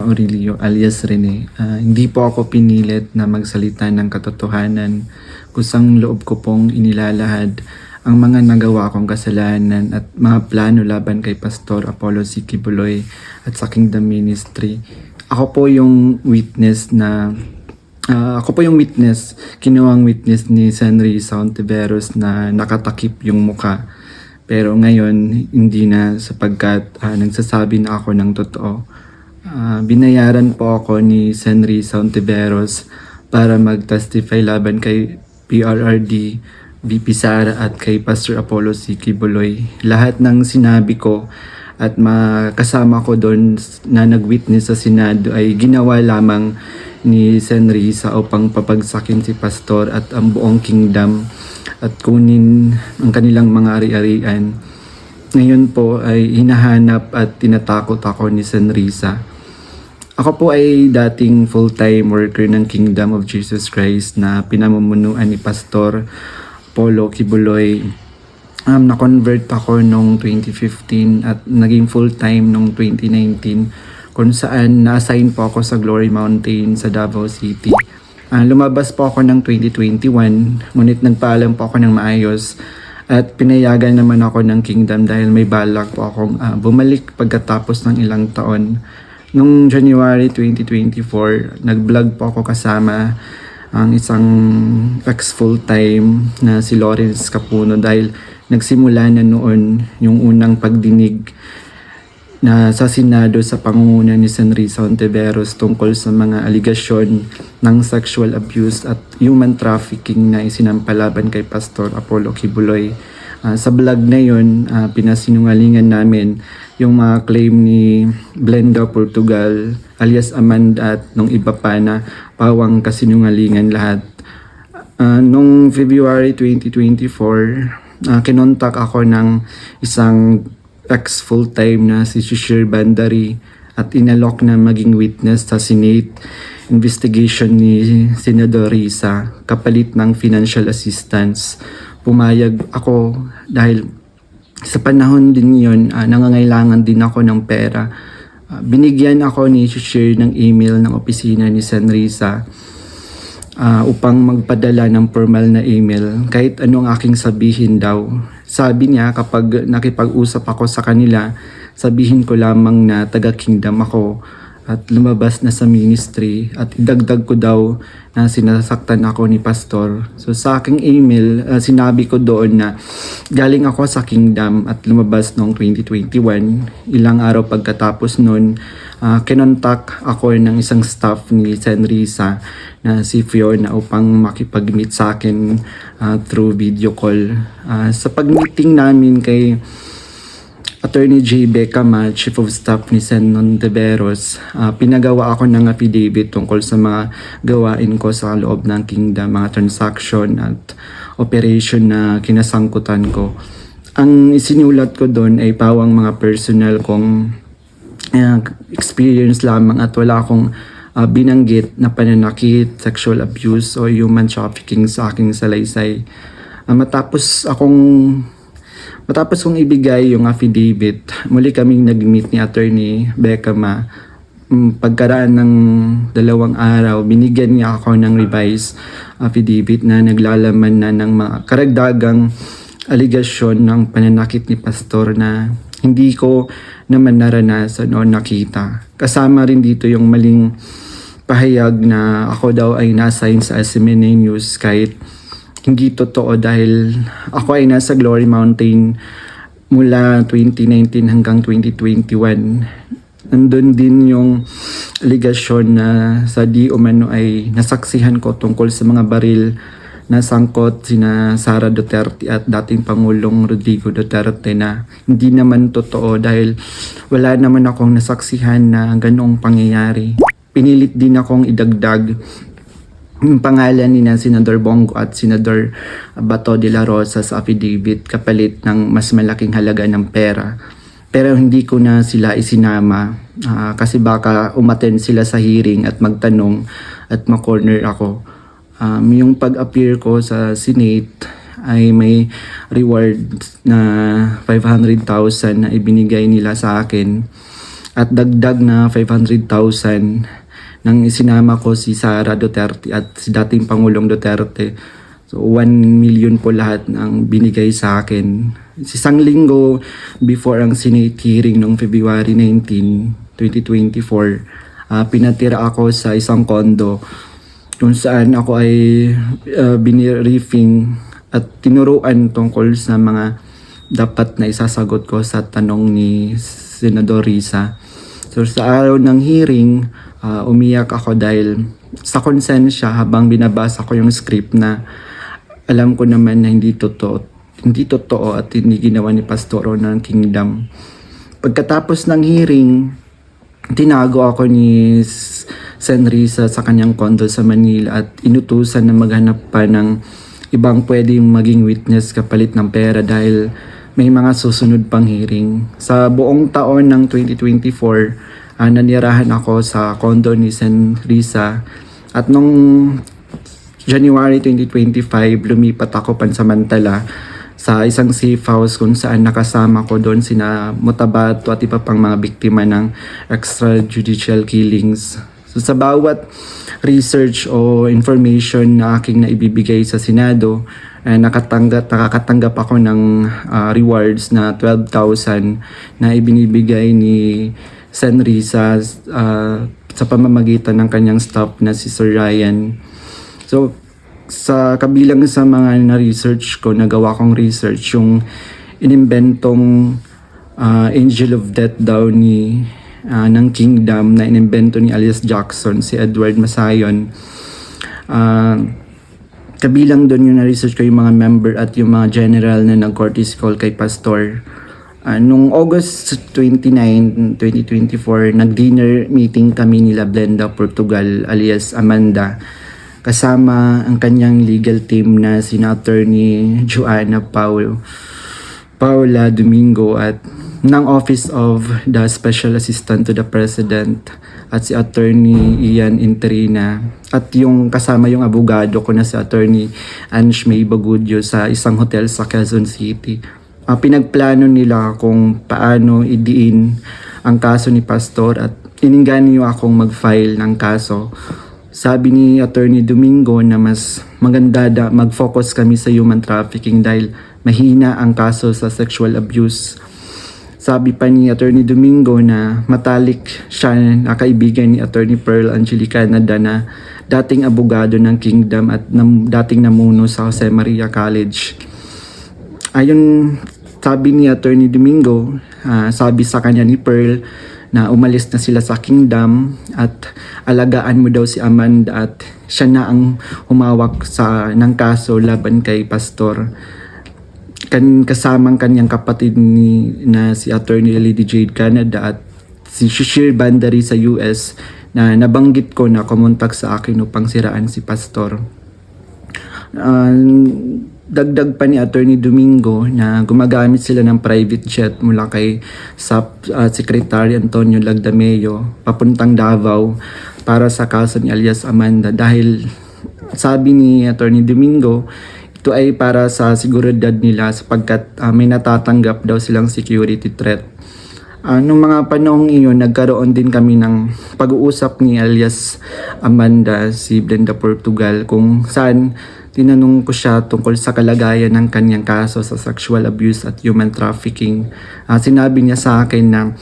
Aurelio alias Rene. Hindi po ako pinilit na magsalita ng katotohanan. Kusang loob ko pong inilalahad ang mga nagawa kong kasalanan at mga plano laban kay Pastor Apollo C. Kibuloy at sa Kingdom Ministry. Ako po yung witness, kinuwang witness ni Senry Sauntiveros na nakatakip yung muka. Pero ngayon, hindi na sapagkat nagsasabi na ako ng totoo. Binayaran po ako ni Senry Sauntiveros para mag-testify laban kay PRRD, VP Sara at kay Pastor Apollo C. Kibuloy. Lahat ng sinabi ko at kasama ko doon na nag-witness sa Senado ay ginawa lamang ni Senry sa upang papagsakin si Pastor at ang buong kingdom at kunin ang kanilang mga ari-arian. Ngayon po ay hinahanap at tinatakot ako ni Senrisa. Ako po ay dating full-time worker ng Kingdom of Jesus Christ na pinamumunuan ni Pastor Apollo Kibuloy. Na-convert ako noong 2015 at naging full-time noong 2019 kung saan na-assign po ako sa Glory Mountain sa Davao City. Lumabas po ako ng 2021, ngunit nagpaalam po ako ng maayos at pinayagan naman ako ng Kingdom dahil may balak po akong bumalik pagkatapos ng ilang taon. Noong January 2024, nag-vlog po ako kasama ang isang ex-full-time na si Lawrence Capuno dahil nagsimula na noon yung unang pagdinig na sa Senado sa pangunguna ni Senry Sauntiveros tungkol sa mga aligasyon ng sexual abuse at human trafficking na isinampalaban kay Pastor Apollo Kibuloy. Sa vlog na yun, pinasinungalingan namin yung mga claim ni Blenda Portugal alias Amanda at nung iba pa na pawang kasinungalingan lahat. Noong February 2024, kinontak ako ng isang ex-full-time na si Shishir Bandari at inalok na maging witness sa Senate investigation ni Senador Risa kapalit ng financial assistance. Pumayag ako dahil sa panahon din yun, nangangailangan din ako ng pera. Binigyan ako ni Shishir ng email ng opisina ni Sen Risa upang magpadala ng formal na email kahit anong aking sabihin daw. Sabi niya kapag nakipag-usap ako sa kanila, sabihin ko lamang na taga-kingdom ako at lumabas na sa ministry at idagdag ko daw na sinasaktan ako ni Pastor. So sa aking email, sinabi ko doon na galing ako sa kingdom at lumabas noong 2021. Ilang araw pagkatapos noon, kinontak ako ng isang staff ni Senrisa na si Fiona upang makipag-meet sa akin through video call. Sa pag-meeting namin kay Attorney J. Becama, Chief of Staff ni Sen Nontiveros, pinagawa ako ng affidavit tungkol sa mga gawain ko sa loob ng kingdom, mga transaction at operation na kinasangkutan ko. Ang isinulat ko doon ay pawang mga personal kong experience lamang at wala akong binanggit na pananakit, sexual abuse o human trafficking sa aking salaysay. Matapos kong ibigay yung affidavit, muli kaming nag-meet ni Attorney Becama. Pagkaraan ng 2 araw, binigyan niya ako ng revised affidavit na naglalaman na ng mga karagdagang aligasyon ng pananakit ni Pastor na hindi ko naman naranasan o nakita. Kasama rin dito yung maling pahayag na ako daw ay na-assign sa SMNA News kahit hindi totoo dahil ako ay nasa Glory Mountain mula 2019 hanggang 2021. Nandun din yung aligasyon na sa di umano ay nasaksihan ko tungkol sa mga baril na sangkot sina Sara Duterte at dating Pangulong Rodrigo Duterte na hindi naman totoo dahil wala naman akong nasaksihan na ganoong pangyayari. Pinilit din akong idagdag yung pangalan ni Senador Bongo at Senador Bato de la Rosa sa affidavit kapalit ng mas malaking halaga ng pera. Pero hindi ko na sila isinama kasi baka umattend sila sa hearing at magtanong at ma-corner ako. Yung pag-appear ko sa Senate ay may reward na 500,000 na ibinigay nila sa akin. at dagdag na 500,000 nang isinama ko si Sara Duterte at si dating Pangulong Duterte. So 1 million po lahat ng binigay sa akin. Isang linggo before ang Senate hearing noong February 19, 2024, pinatira ako sa isang condo kung saan ako ay biniriefing at tinuruan tungkol sa mga dapat na isasagot ko sa tanong ni Senador Risa. So sa araw ng hearing, umiyak ako dahil sa konsensya habang binabasa ko yung script na alam ko naman na hindi totoo at hindi ginawa ni Pastoro ng Kingdom. Pagkatapos ng hearing, tinago ako ni Sen Risa sa kanyang condo sa Manila at inutusan na maghanap pa ng ibang pwedeng maging witness kapalit ng pera dahil may mga susunod pang hearing. Sa buong taon ng 2024, nanirahan ako sa condo ni Sen Risa at nung January 2025, lumipat ako pansamantala sa isang safe house kung saan nakasama ko doon sina Mutabato at iba pang mga biktima ng extrajudicial killings. So sa bawat research o information na aking naibibigay sa Senado, nakakatanggap ako ng rewards na 12,000 na ibinibigay ni Sen Risa sa pamamagitan ng kanyang staff na si Sir Ryan. So sa kabilang sa mga na-research ko, nagawa kong research yung inimbentong Angel of Death daw ng Kingdom na inimbento ni alias Jackson, si Edward Masayon. Kabilang doon yung na-research ko yung mga member at yung mga general na nag-courtesy call kay Pastor. Nung August 29, 2024, nag-dinner meeting kami nila Blenda Portugal alias Amanda, kasama ang kanyang legal team na sina Attorney Joanna Paula Domingo at ng Office of the Special Assistant to the President at si Attorney Ian Interina at yung kasama yung abogado ko na si Attorney Ange May Bagudio sa isang hotel sa Quezon City. Pinagplano nila kung paano idiin ang kaso ni Pastor at ininganyo akong mag-file ng kaso. Sabi ni Attorney Domingo na mas maganda mag-focus kami sa human trafficking dahil mahina ang kaso sa sexual abuse. Sabi pa ni Attorney Domingo na matalik siya na kaibigan ni Attorney Pearl Angelica Canada na dating abogado ng Kingdom at dating namuno sa Jose Maria College. Ayon sabi ni Attorney Domingo, sabi sa kanya ni Pearl na umalis na sila sa Kingdom at alagaan mo daw si Amanda at siya na ang humawak ng kaso laban kay Pastor. Kasamang kanyang kapatid na si Attorney Lady Jade Canada at si Shishir Bandari sa US na nabanggit ko na kumontak sa akin upang siraan si Pastor. Dagdag pa ni Attorney Domingo na gumagamit sila ng private jet mula kay Secretary Antonio Lagdameo papuntang Davao para sa kaso ni alias Amanda dahil sabi ni Attorney Domingo ito ay para sa seguridad nila sapagkat may natatanggap daw silang security threat. Nung mga panahong iyon, nagkaroon din kami ng pag-uusap ni alias Amanda, si Blenda Portugal, kung saan tinanong ko siya tungkol sa kalagayan ng kanyang kaso sa sexual abuse at human trafficking. Sinabi niya sa akin na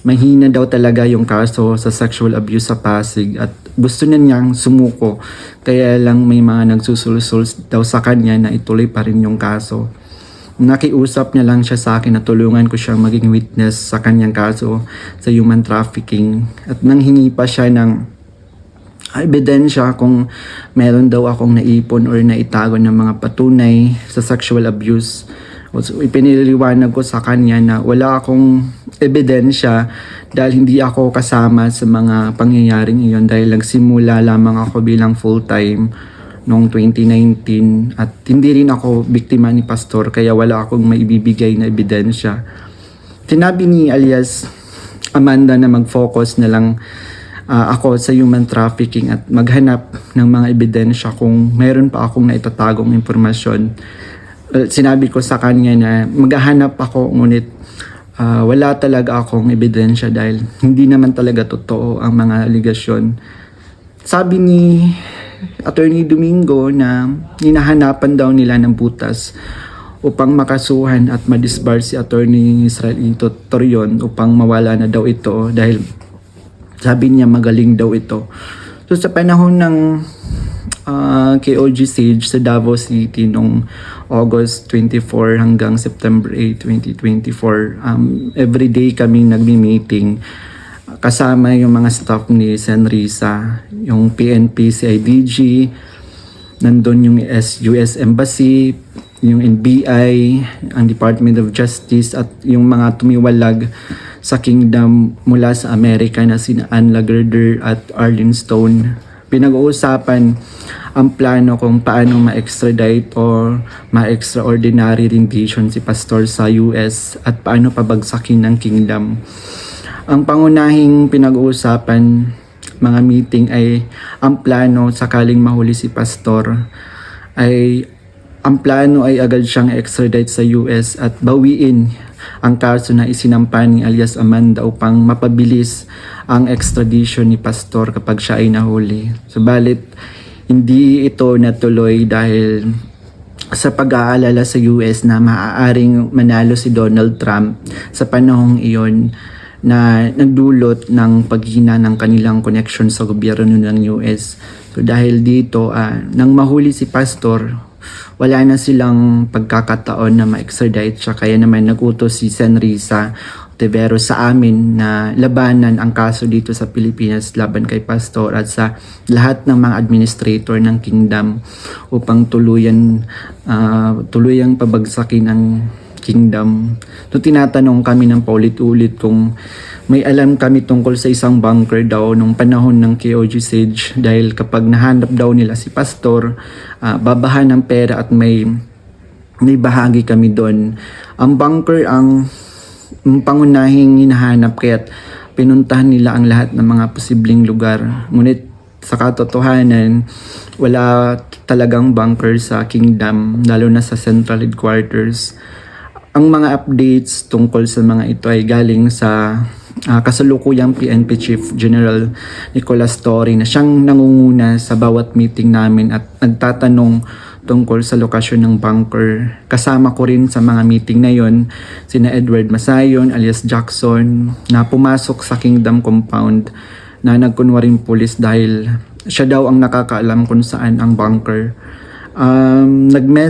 mahina daw talaga yung kaso sa sexual abuse sa Pasig at gusto niya niyang sumuko. Kaya lang may mga nagsusulsul daw sa kanya na ituloy pa rin yung kaso. Nakiusap niya lang siya sa akin na tulungan ko siyang maging witness sa kanyang kaso sa human trafficking. At nanghingi pa siya ng ebidensya kung meron daw akong naipon or naitago ng mga patunay sa sexual abuse. So, ipiniliwanag ko sa kanya na wala akong ebidensya dahil hindi ako kasama sa mga pangyayaring iyon dahil nagsimula lamang ako bilang full-time noong 2019 at hindi rin ako biktima ni Pastor kaya wala akong maibibigay na ebidensya. Sinabi ni alias Amanda na mag-focus na lang ako sa human trafficking at maghanap ng mga ebidensya kung meron pa akong naitatagong impormasyon. Sinabi ko sa kanya na maghahanap ako ngunit Wala talaga akong ebidensya dahil hindi naman talaga totoo ang mga aligasyon. Sabi ni Attorney Domingo na hinahanapan daw nila ng butas upang makasuhan at madisbar si Attorney Israelito Torion upang mawala na daw ito dahil sabi niya magaling daw ito. So sa panahon ng KOG Sage sa Davao City noong August 24 hanggang September 8, 2024, everyday kami nagmi-meeting kasama yung mga staff ni Senrisa, yung PNP, CIDG, nandun yung US Embassy, yung NBI, ang Department of Justice at yung mga tumiwalag sa kingdom mula sa Amerika na sina Ann Lagerder at Arlene Stone. Pinag-uusapan ang plano kung paano ma-extradite or ma-extraordinary rendition si pastor sa US at paano pabagsakin ng kingdom. Ang pangunahing pinag-uusapan mga meeting ay ang plano sakaling mahuli si pastor ay ang plano ay agad siyang extradite sa US at bawiin ang kaso na isinampa ni alias Amanda upang mapabilis ang extradition ni pastor kapag siya ay nahuli. Subalit, hindi ito natuloy dahil sa pag-aalala sa US na maaaring manalo si Donald Trump sa panahong iyon na nagdulot ng paghina ng kanilang connection sa gobyerno ng US. So dahil dito, nang mahuli si pastor, wala na silang pagkakataon na ma-extradite siya. Kaya naman nagutos si Senrisa Ontiveros sa amin na labanan ang kaso dito sa Pilipinas laban kay pastor at sa lahat ng mga administrator ng kingdom upang tuluyang pabagsakin ang kingdom. So tinatanong kami ng paulit-ulit kung may alam kami tungkol sa isang bunker daw nung panahon ng KOG Sage dahil kapag nahanap daw nila si pastor, babahan ng pera at may bahagi kami doon. Ang bunker ang pangunahing hinahanap kaya't pinuntahan nila ang lahat ng mga posibleng lugar. Ngunit sa katotohanan, wala talagang bunker sa kingdom, lalo na sa central headquarters. Ang mga updates tungkol sa mga ito ay galing sa kasalukuyang PNP Chief General Nicolas Torre na siyang nangunguna sa bawat meeting namin at nagtatanong tungkol sa lokasyon ng bunker. Kasama ko rin sa mga meeting na yon sina Edward Masayon alias Jackson na pumasok sa Kingdom Compound na nagkunwaring pulis dahil siya daw ang nakakaalam kung saan ang bunker.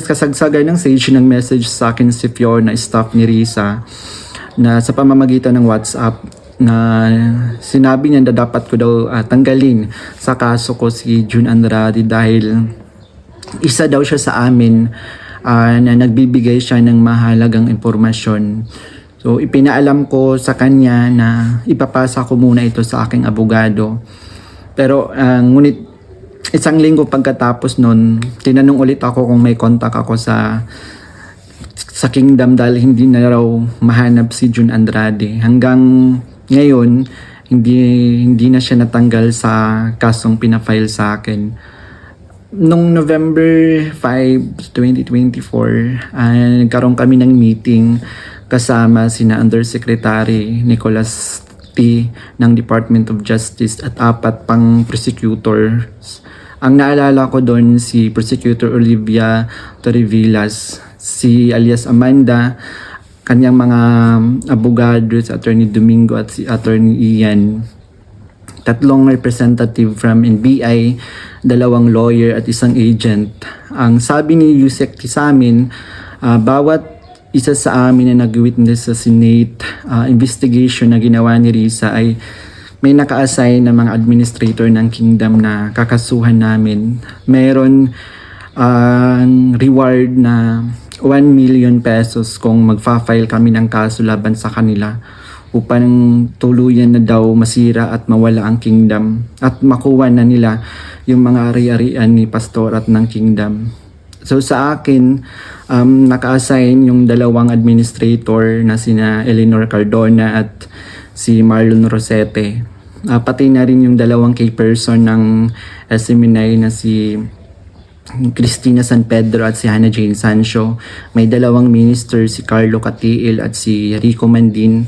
Kasagsagan ng Sage, nag-message sa akin si Fiona, staff ni Risa, na sa pamamagitan ng WhatsApp na sinabi niya na dapat ko daw tanggalin sa kaso ko si June Andrade dahil isa daw siya sa amin na nagbibigay siya ng mahalagang impormasyon. So ipinaalam ko sa kanya na ipapasa ko muna ito sa aking abogado. Pero ngunit isang linggo pagkatapos nun, tinanong ulit ako kung may contact ako sa kingdom dahil hindi na raw mahanap si June Andrade. Hanggang ngayon, hindi na siya natanggal sa kasong pinafile sa akin. Noong November 5, 2024, nagkaroon kami ng meeting kasama sina Undersecretary Nicolas T. ng Department of Justice at 4 pang prosecutors. Ang naalala ko doon si Prosecutor Olivia Torrevillas, si alias Amanda, kanyang mga abogado si Attorney Domingo at si Attorney Ian, 3 representative from NBI, 2 lawyer at 1 agent. Ang sabi ni Yusek sa amin, bawat isa sa amin na nag-witness sa Senate investigation na ginawa ni Risa ay may naka-assign na mga administrator ng kingdom na kakasuhan namin. Mayroon reward na 1 million pesos kung magfa-file kami ng kaso laban sa kanila upang tuluyan na daw masira at mawala ang kingdom at makuha na nila yung mga ari-arian ni pastor at ng kingdom. So sa akin, naka-assign yung 2 administrator na sina Eleanor Cardona at si Marlon Rosete. Pati na rin yung 2 key person ng SMNI na si Cristina San Pedro at si Hannah Jane Sancho. May dalawang minister, si Carlo Catiil at si Rico Mandin,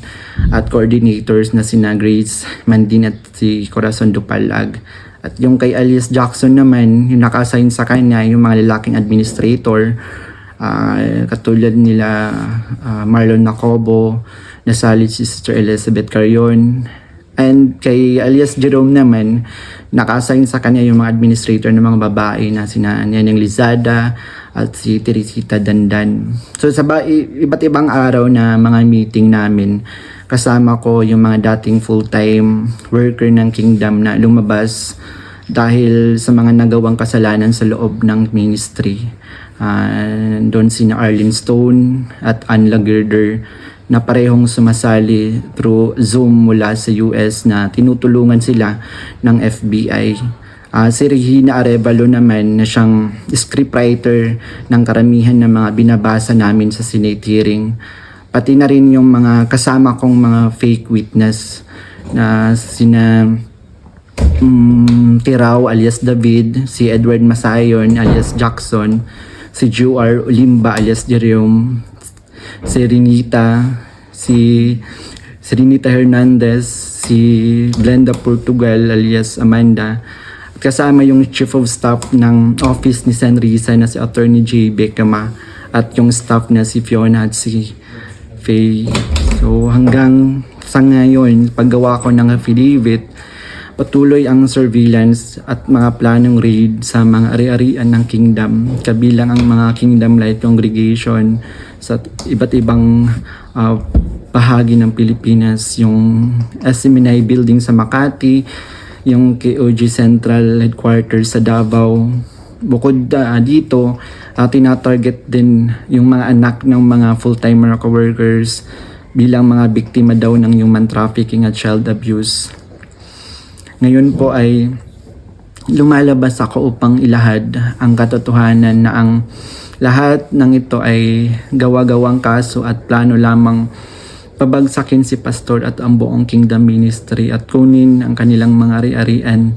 at coordinators na sina Grace Mandin at si Corazon Dupalag. At yung kay alias Jackson naman, yung naka-assign sa kanya, yung mga lalaking administrator, katulad nila Marlon Nacobo, nasalit si Sister Elizabeth Carion. And kay alias Jerome naman, naka-assign sa kanya yung mga administrator ng mga babae na sina Neneng Lizada at si Teresita Dandan. So sa iba't ibang araw na mga meeting namin, kasama ko yung mga dating full-time worker ng Kingdom na lumabas dahil sa mga nagawang kasalanan sa loob ng ministry. Doon sina Arlene Stone at Ann Lagerder na parehong sumasali through Zoom mula sa US na tinutulungan sila ng FBI. Si Regina Arevalo naman na siyang scriptwriter ng karamihan ng mga binabasa namin sa Senate hearing. Pati na rin yung mga kasama kong mga fake witness na sina Tirao alias David, si Edward Masayon alias Jackson, si Juar Olimba alias Jerome, si Renita Hernandez, si Glenda Portugal alias Amanda, at kasama yung Chief of Staff ng Office ni Senrisa na si Attorney J. Becama, at yung staff na si Fiona at si Faye. So hanggang sa ngayon, paggawa ko ng affidavit, patuloy ang surveillance at mga planong raid sa mga ari-arian ng Kingdom, kabilang ang mga Kingdom Light Congregation sa iba't ibang bahagi ng Pilipinas, yung SMNI building sa Makati, yung KOG Central Headquarters sa Davao. Bukod dito, tinatarget din yung mga anak ng mga full-time workers bilang mga biktima daw ng human trafficking at child abuse. Ngayon po ay lumalabas ako upang ilahad ang katotohanan na ang lahat ng ito ay gawa-gawang kaso at plano lamang pabagsakin si Pastor at ang buong Kingdom Ministry at kunin ang kanilang mga ari-arian.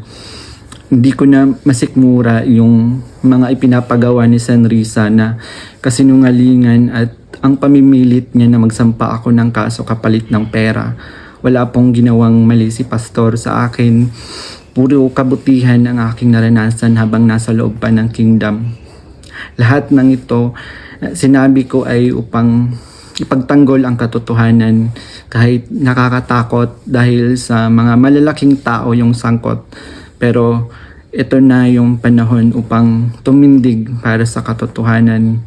Hindi ko na masikmura yung mga ipinapagawa ni Senrisa na kasinungalingan at ang pamimilit niya na magsampa ako ng kaso kapalit ng pera. Wala pong ginawang mali si Pastor sa akin. Puro kabutihan ang aking naranasan habang nasa loob pa ng Kingdom. Lahat ng ito, sinabi ko ay upang ipagtanggol ang katotohanan kahit nakakatakot dahil sa mga malalaking tao yung sangkot. Pero ito na yung panahon upang tumindig para sa katotohanan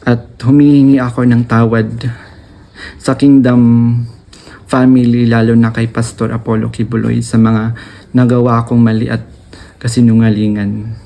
at humihingi ako ng tawad sa Kingdom family, lalo na kay Pastor Apollo Kibuloy sa mga nagawa kong mali at kasinungalingan.